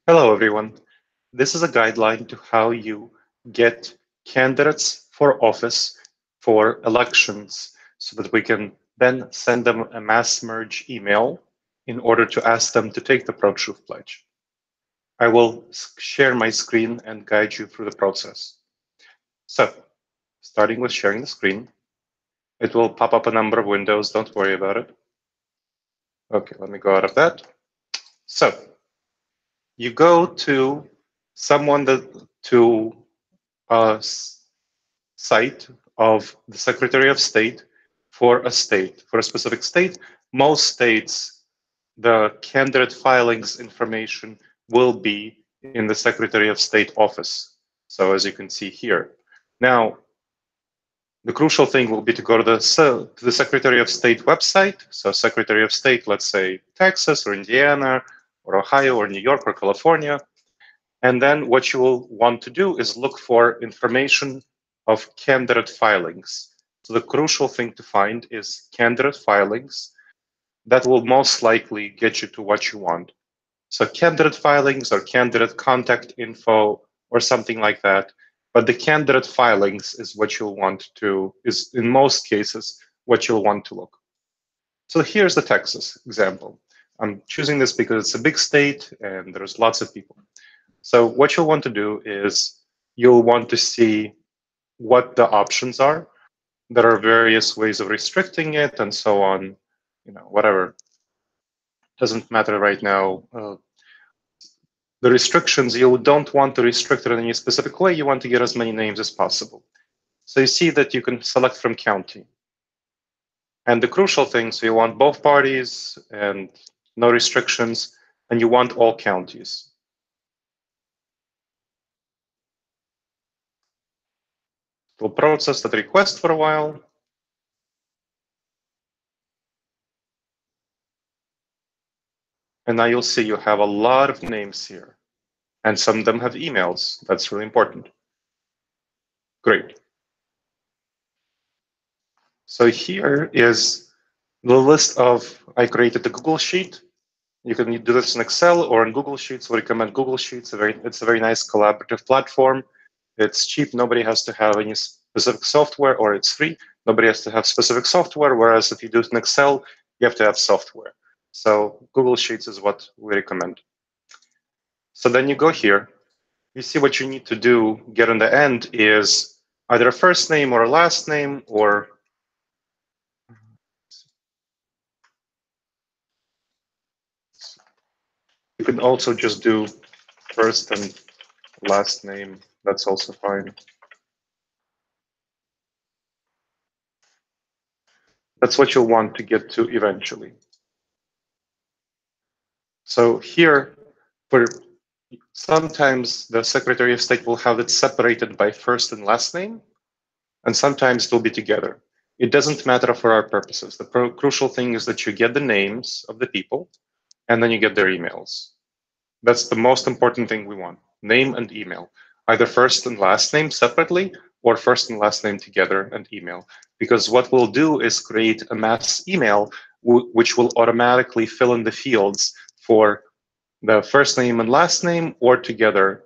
Hello, everyone. This is a guideline to how you get candidates for office for elections so that we can then send them a mass merge email in order to ask them to take the ProTruth Pledge. I will share my screen and guide you through the process. So, starting with sharing the screen, it will pop up a number of windows. Don't worry about it. Okay, let me go out of that. So, you go to a site of the Secretary of State for a state, for a specific state. Most states, the candidate filings information will be in the Secretary of State office. So as you can see here. Now, the crucial thing will be to go to the Secretary of State website. So Secretary of State, let's say Texas or Indiana or Ohio or New York or California. And then what you will want to do is look for information of candidate filings. So the crucial thing to find is candidate filings. That will most likely get you to what you want. So candidate filings or candidate contact info or something like that. But the candidate filings is what you'll want to, is in most cases, what you'll want to look. So here's the Texas example. I'm choosing this because it's a big state and there's lots of people. So what you'll want to do is you'll want to see what the options are. There are various ways of restricting it and so on, whatever. Doesn't matter right now. The restrictions, you don't want to restrict it in any specific way. You want to get as many names as possible. So you see that you can select from county. And the crucial thing, so you want both parties and no restrictions, and you want all counties. We'll process that request for a while. And now you'll see you have a lot of names here. And some of them have emails. That's really important. Great. So here is the list of, I created the Google Sheet. You can do this in Excel or in Google Sheets. We recommend Google Sheets. It's a very nice collaborative platform. It's cheap. Nobody has to have any specific software, or it's free. Nobody has to have specific software, whereas if you do it in Excel, you have to have software. So Google Sheets is what we recommend. So then you go here. You see what you need to do, get in the end is either a first name or a last name, or you can also just do first and last name. That's also fine. That's what you'll want to get to eventually. So here, for sometimes the Secretary of State will have it separated by first and last name, and sometimes they'll be together. It doesn't matter for our purposes. The crucial thing is that you get the names of the people, and then you get their emails. That's the most important thing we want, name and email, either first and last name separately or first and last name together and email. Because what we'll do is create a mass email which will automatically fill in the fields for the first name and last name or together.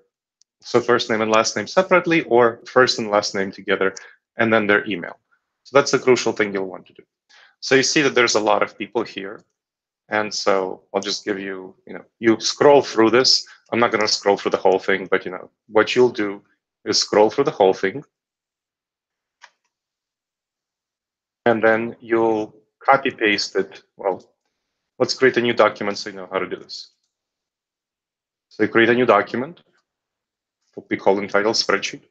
So first name and last name separately or first and last name together, and then their email. So that's the crucial thing you'll want to do. So you see that there's a lot of people here. And so I'll just give you, you scroll through this. I'm not going to scroll through the whole thing, but what you'll do is scroll through the whole thing. And then you'll copy paste it. Well, let's create a new document so you know how to do this. So you create a new document. We call entitled spreadsheet.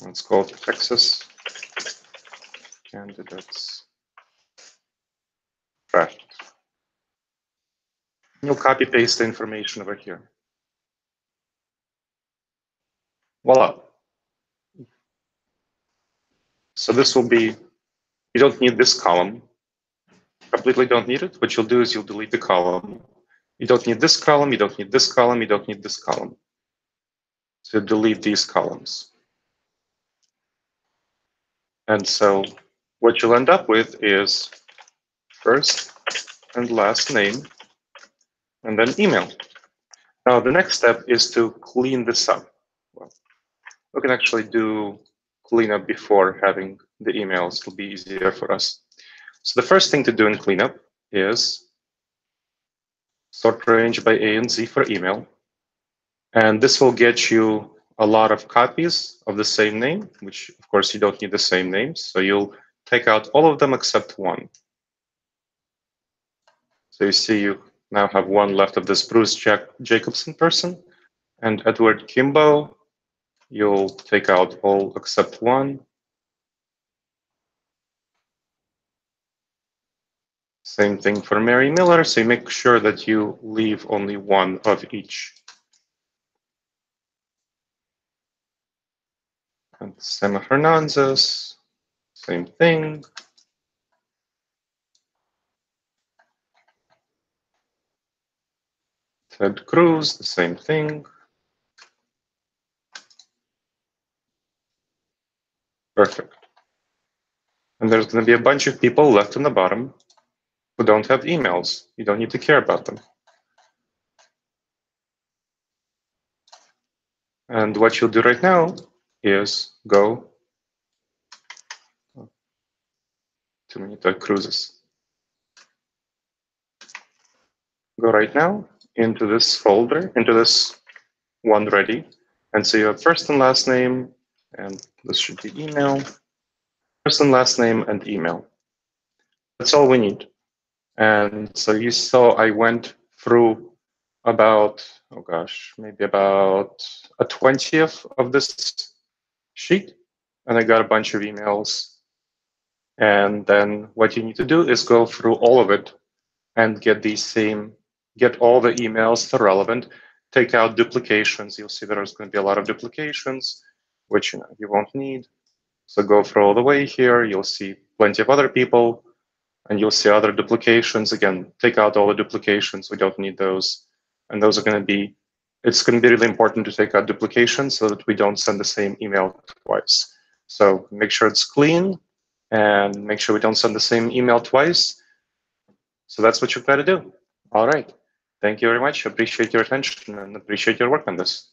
Let's call it Texas candidates draft. You'll copy paste the information over here. Voila. So this will be, you don't need this column. Completely don't need it. What you'll do is you'll delete the column. You don't need this column, you don't need this column, you don't need this column. So delete these columns. And so what you'll end up with is first and last name, and then email. Now, the next step is to clean this up. Well, we can actually do cleanup before having the emails. It'll be easier for us. So the first thing to do in cleanup is sort range by A and Z for email. And this will get you a lot of copies of the same name, which of course you don't need the same names. So you'll take out all of them except one. So you see you now have one left of this Bruce Jacobson person. And Edward Kimbo, you'll take out all except one. Same thing for Mary Miller. So you make sure that you leave only one of each. And Sema Hernandez, same thing. Ted Cruz, the same thing. Perfect. And there's going to be a bunch of people left on the bottom who don't have emails. You don't need to care about them. And what you'll do right now is go, too many Ted Cruzes. Go right now into this folder, into this one ready. And so you have first and last name, and this should be email. First and last name and email. That's all we need. And so you saw I went through about, oh gosh, maybe about a 20th of this sheet, and I got a bunch of emails. And then what you need to do is go through all of it and get all the emails that are relevant, take out duplications. You'll see there's going to be a lot of duplications, which you won't need. So go through all the way here. You'll see plenty of other people, and you'll see other duplications. Again, take out all the duplications. We don't need those. And those are going to be, it's going to be really important to take out duplications so that we don't send the same email twice. So make sure it's clean and make sure we don't send the same email twice. So that's what you've got to do. All right. Thank you very much. Appreciate your attention and appreciate your work on this.